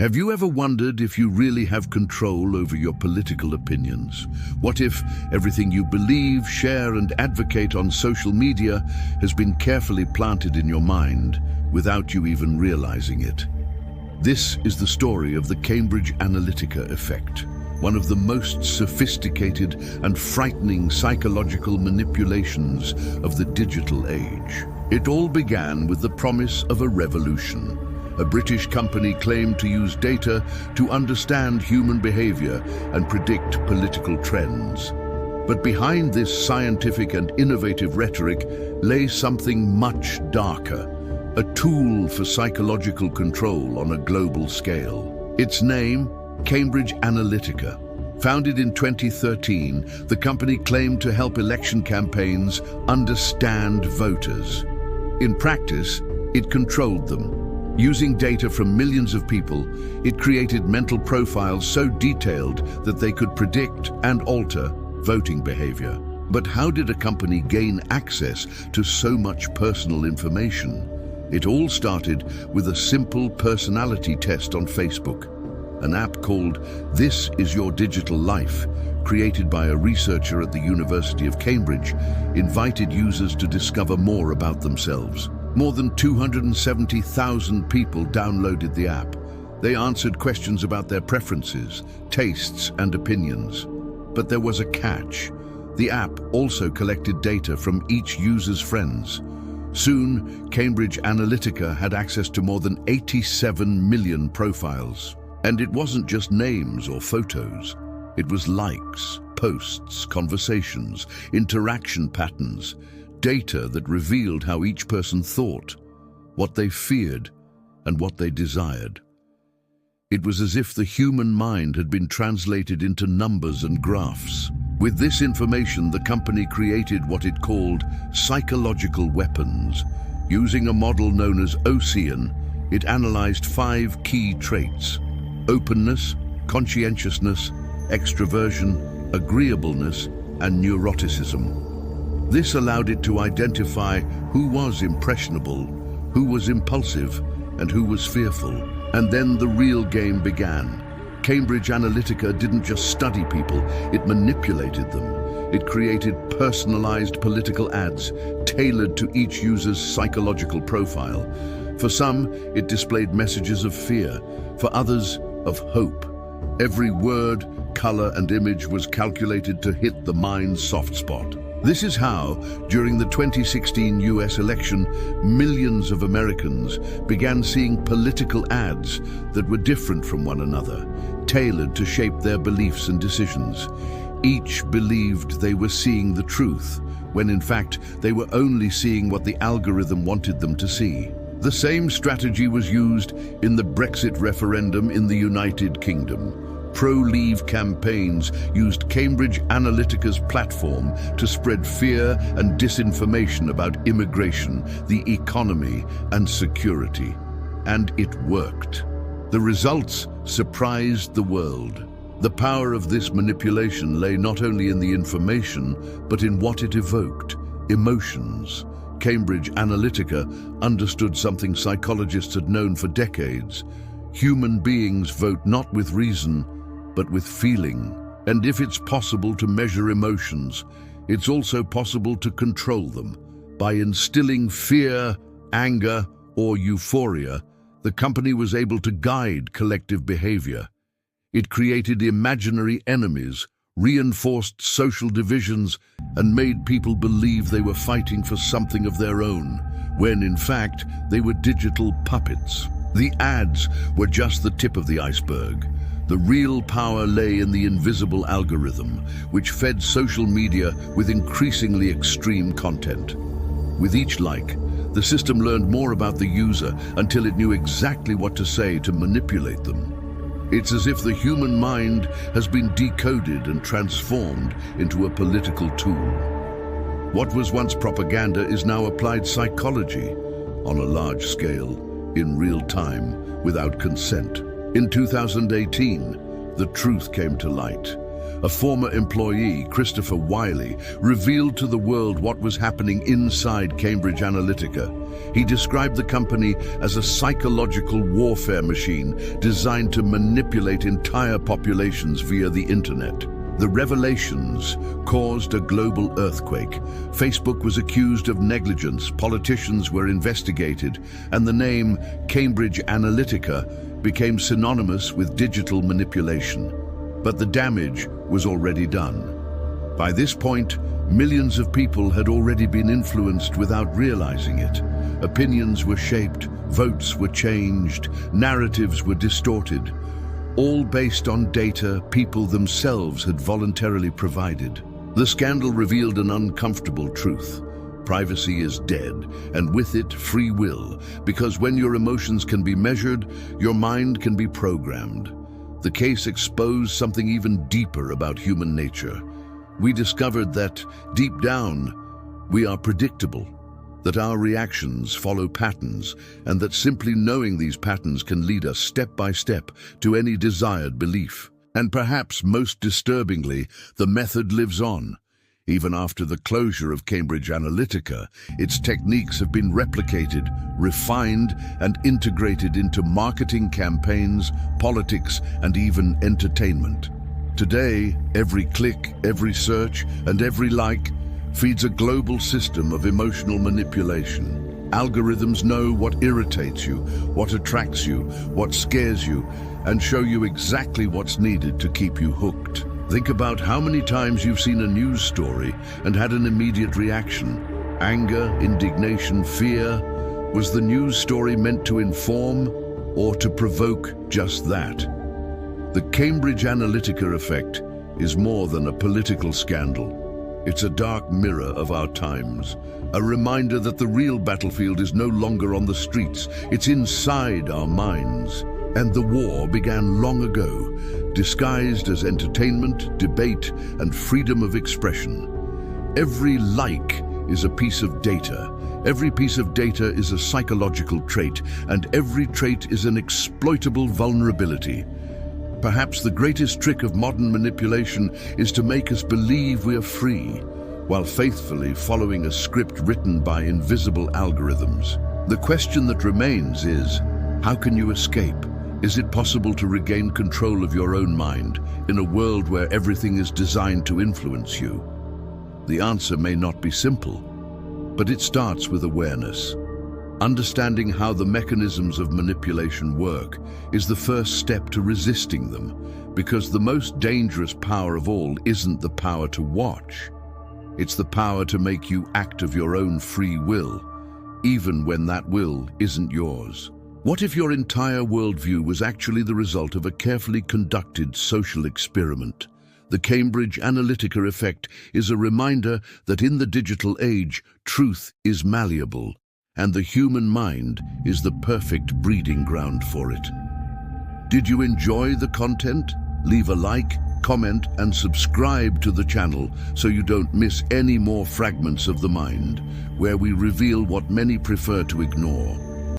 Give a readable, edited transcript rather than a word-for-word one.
Have you ever wondered if you really have control over your political opinions? What if everything you believe, share, and advocate on social media has been carefully planted in your mind without you even realizing it? This is the story of the Cambridge Analytica effect, one of the most sophisticated and frightening psychological manipulations of the digital age. It all began with the promise of a revolution. A British company claimed to use data to understand human behavior and predict political trends. But behind this scientific and innovative rhetoric lay something much darker, a tool for psychological control on a global scale. Its name, Cambridge Analytica. Founded in 2013, the company claimed to help election campaigns understand voters. In practice, it controlled them. Using data from millions of people, it created mental profiles so detailed that they could predict and alter voting behavior. But how did a company gain access to so much personal information? It all started with a simple personality test on Facebook. An app called This Is Your Digital Life, created by a researcher at the University of Cambridge, invited users to discover more about themselves. More than 270,000 people downloaded the app. They answered questions about their preferences, tastes, and opinions. But there was a catch. The app also collected data from each user's friends. Soon, Cambridge Analytica had access to more than 87 million profiles. And it wasn't just names or photos. It was likes, posts, conversations, interaction patterns, data that revealed how each person thought, what they feared, and what they desired. It was as if the human mind had been translated into numbers and graphs. With this information, the company created what it called psychological weapons. Using a model known as OCEAN, it analyzed 5 key traits: openness, conscientiousness, extroversion, agreeableness, and neuroticism. This allowed it to identify who was impressionable, who was impulsive, and who was fearful. And then the real game began. Cambridge Analytica didn't just study people, it manipulated them. It created personalized political ads tailored to each user's psychological profile. For some, it displayed messages of fear. For others, of hope. Every word, color, and image was calculated to hit the mind's soft spot. This is how, during the 2016 US election, millions of Americans began seeing political ads that were different from one another, tailored to shape their beliefs and decisions. Each believed they were seeing the truth, when in fact they were only seeing what the algorithm wanted them to see. The same strategy was used in the Brexit referendum in the United Kingdom. Pro-Leave campaigns used Cambridge Analytica's platform to spread fear and disinformation about immigration, the economy, and security. And it worked. The results surprised the world. The power of this manipulation lay not only in the information, but in what it evoked: emotions. Cambridge Analytica understood something psychologists had known for decades. Human beings vote not with reason, but with feeling. And if it's possible to measure emotions, it's also possible to control them. By instilling fear, anger, or euphoria, the company was able to guide collective behavior. It created imaginary enemies, reinforced social divisions, and made people believe they were fighting for something of their own, when in fact they were digital puppets. The ads were just the tip of the iceberg. The real power lay in the invisible algorithm, which fed social media with increasingly extreme content. With each like, the system learned more about the user until it knew exactly what to say to manipulate them. It's as if the human mind has been decoded and transformed into a political tool. What was once propaganda is now applied psychology on a large scale, in real time, without consent. In 2018, the truth came to light. a former employee, Christopher Wiley, revealed to the world what was happening inside Cambridge Analytica. He described the company as a psychological warfare machine designed to manipulate entire populations via the internet. The revelations caused a global earthquake. Facebook was accused of negligence, politicians were investigated, and the name Cambridge Analytica became synonymous with digital manipulation. But the damage was already done. By this point, millions of people had already been influenced without realizing it. Opinions were shaped, votes were changed, narratives were distorted, all based on data people themselves had voluntarily provided. The scandal revealed an uncomfortable truth. Privacy is dead, and with it, free will, because when your emotions can be measured, your mind can be programmed. The case exposed something even deeper about human nature. We discovered that, deep down, we are predictable, that our reactions follow patterns, and that simply knowing these patterns can lead us step by step to any desired belief. And perhaps most disturbingly, the method lives on. Even after the closure of Cambridge Analytica, its techniques have been replicated, refined, and integrated into marketing campaigns, politics, and even entertainment. Today, every click, every search, and every like feeds a global system of emotional manipulation. Algorithms know what irritates you, what attracts you, what scares you, and show you exactly what's needed to keep you hooked. Think about how many times you've seen a news story and had an immediate reaction. Anger, indignation, fear. Was the news story meant to inform or to provoke just that? The Cambridge Analytica effect is more than a political scandal. It's a dark mirror of our times, a reminder that the real battlefield is no longer on the streets, it's inside our minds. And the war began long ago, disguised as entertainment, debate, and freedom of expression. Every like is a piece of data. Every piece of data is a psychological trait, and every trait is an exploitable vulnerability. Perhaps the greatest trick of modern manipulation is to make us believe we are free, while faithfully following a script written by invisible algorithms. The question that remains is, how can you escape? Is it possible to regain control of your own mind in a world where everything is designed to influence you? The answer may not be simple, but it starts with awareness. Understanding how the mechanisms of manipulation work is the first step to resisting them, because the most dangerous power of all isn't the power to watch. It's the power to make you act of your own free will, even when that will isn't yours. What if your entire worldview was actually the result of a carefully conducted social experiment? The Cambridge Analytica effect is a reminder that in the digital age, truth is malleable, and the human mind is the perfect breeding ground for it. Did you enjoy the content? Leave a like, comment, and subscribe to the channel so you don't miss any more Fragments of the Mind, where we reveal what many prefer to ignore.